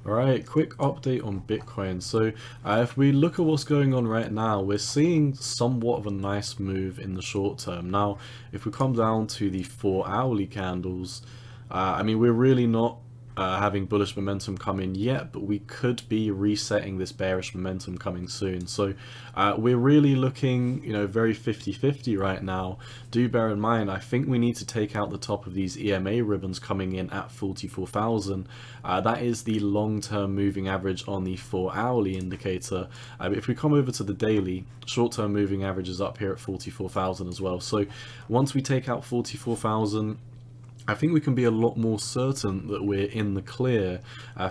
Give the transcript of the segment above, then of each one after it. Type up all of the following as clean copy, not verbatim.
Alright, quick update on Bitcoin. So if we look at what's going on right now, we're seeing somewhat of a nice move in the short term. Now, if we come down to the 4-hourly candles, I mean, we're really not having bullish momentum come in yet, but we could be resetting this bearish momentum coming soon. So we're really looking, very 50-50 right now. Do bear in mind, I think we need to take out the top of these EMA ribbons coming in at 44,000. That is the long-term moving average on the 4-hourly indicator. If we come over to the daily, short-term moving average is up here at 44,000 as well. So once we take out 44,000, I think we can be a lot more certain that we're in the clear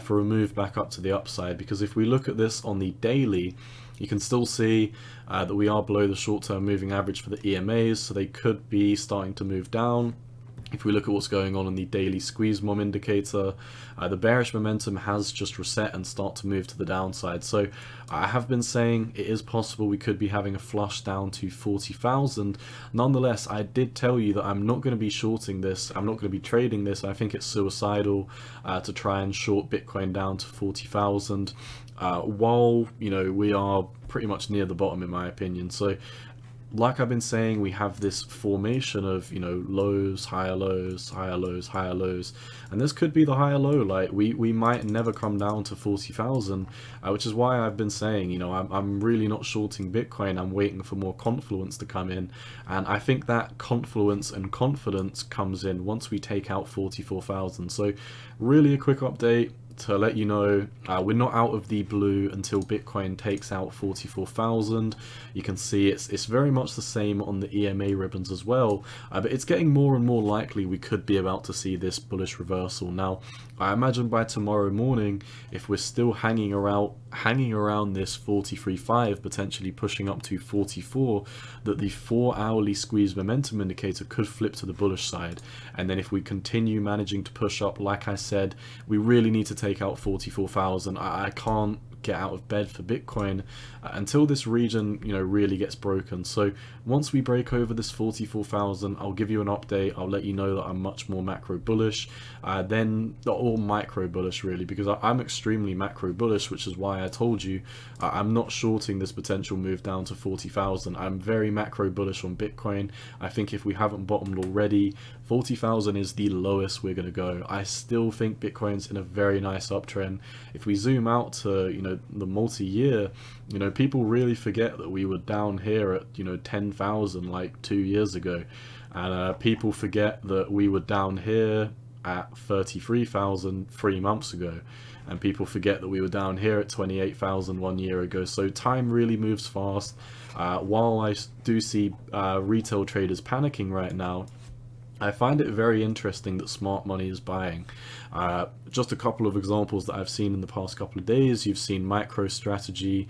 for a move back up to the upside, because if we look at this on the daily, you can still see that we are below the short-term moving average for the EMAs, so they could be starting to move down. If we look at what's going on in the daily squeeze mom indicator, the bearish momentum has just reset and start to move to the downside. So I have been saying it is possible we could be having a flush down to 40,000. Nonetheless, I did tell you that I'm not going to be shorting this. I'm not going to be trading this. I think it's suicidal to try and short Bitcoin down to 40,000 while, we are pretty much near the bottom in my opinion. So like I've been saying, we have this formation of, lows, higher lows, higher lows, higher lows, and this could be the higher low. Like we might never come down to 40,000, which is why I've been saying, I'm really not shorting Bitcoin. I'm waiting for more confluence to come in, and I think that confluence and confidence comes in once we take out 44,000. So really a quick update to let you know, we're not out of the blue until Bitcoin takes out 44,000. You can see it's very much the same on the EMA ribbons as well, but it's getting more and more likely we could be about to see this bullish reversal. Now, I imagine by tomorrow morning, if we're still hanging around this 43.5, potentially pushing up to 44, that the 4-hourly squeeze momentum indicator could flip to the bullish side. And then if we continue managing to push up, like I said, we really need to take out 44,000. I can't get out of bed for Bitcoin until this region really gets broken. So once we break over this 44,000, I'll give you an update. I'll let you know that I'm much more macro bullish or micro bullish really, because I'm extremely macro bullish, which is why I told you I'm not shorting this potential move down to 40,000. I'm very macro bullish on Bitcoin. I think if we haven't bottomed already, 40,000 is the lowest we're going to go. I still think Bitcoin's in a very nice uptrend. If we zoom out to the multi-year, people really forget that we were down here at 10,000 like 2 years ago, and people forget that we were down here at 33,000 3 months ago, and people forget that we were down here at 28,000 1 year ago. So time really moves fast. While I do see retail traders panicking right now, I find it very interesting that smart money is buying. Just a couple of examples that I've seen in the past couple of days. You've seen MicroStrategy,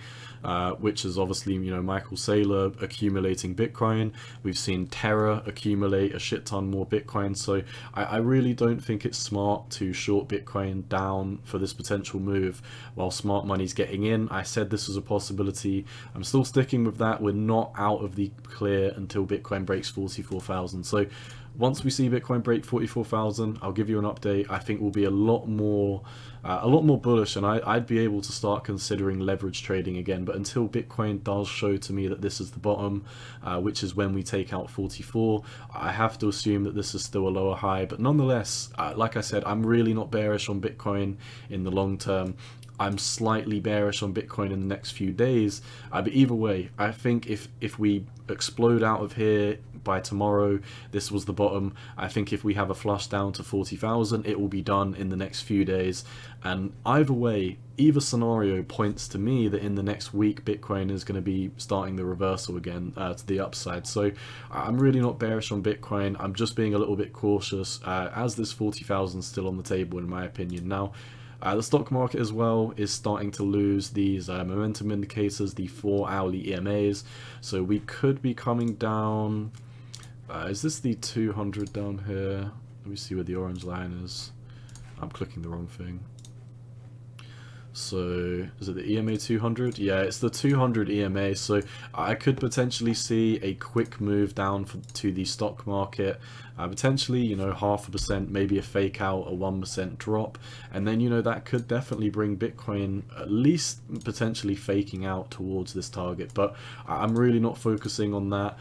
which is obviously, Michael Saylor accumulating Bitcoin. We've seen Terra accumulate a shit ton more Bitcoin. So I really don't think it's smart to short Bitcoin down for this potential move while smart money's getting in. I said this was a possibility. I'm still sticking with that. We're not out of the clear until Bitcoin breaks 44,000. So once we see Bitcoin break 44,000, I'll give you an update. I think we'll be a lot more bullish, and I'd be able to start considering leverage trading again. But until Bitcoin does show to me that this is the bottom, which is when we take out 44, I have to assume that this is still a lower high. But nonetheless, like I said, I'm really not bearish on Bitcoin in the long term. I'm slightly bearish on Bitcoin in the next few days, but either way, I think if we explode out of here by tomorrow, this was the bottom. I think if we have a flush down to 40,000, it will be done in the next few days. And either way, either scenario points to me that in the next week, Bitcoin is going to be starting the reversal again to the upside. So I'm really not bearish on Bitcoin. I'm just being a little bit cautious as this 40,000 is still on the table, in my opinion. Now, the stock market as well is starting to lose these momentum indicators, the 4-hourly EMAs. So we could be coming down. Is this the 200 down here? Let me see where the orange line is. I'm clicking the wrong thing. So is it the EMA 200? Yeah, it's the 200 EMA. So I could potentially see a quick move down to the stock market, potentially, you know, 0.5%, maybe a fake out, a 1% drop, and then, you know, that could definitely bring Bitcoin at least potentially faking out towards this target. But I'm really not focusing on that.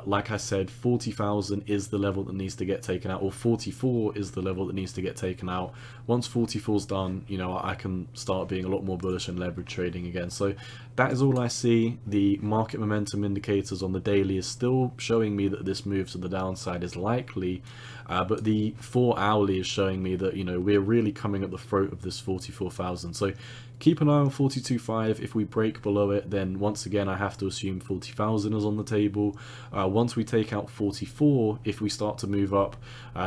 Like I said, 40,000 is the level that needs to get taken out, or 44 is the level that needs to get taken out. Once 44 is done, you know, I can start being a lot more bullish and leverage trading again. So that is all I see. The market momentum indicators on the daily is still showing me that this move to the downside is likely, but the 4 hourly is showing me that, you know, we're really coming at the throat of this 44,000. So keep an eye on 42.5. If we break below it, then once again I have to assume 40,000 is on the table. Once we take out 44, if we start to move up,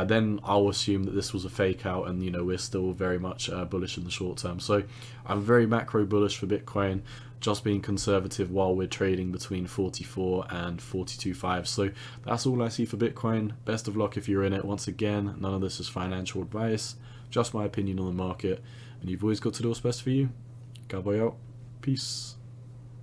then I'll assume that this was a fake out, and, you know, we're still very much bullish in the short term. So I'm very macro bullish for Bitcoin, just being conservative while we're trading between 44 and 42.5. So that's all I see for Bitcoin. Best of luck if you're in it. Once again, none of this is financial advice, just my opinion on the market, and you've always got to do what's best for you. Cowboy out. Peace.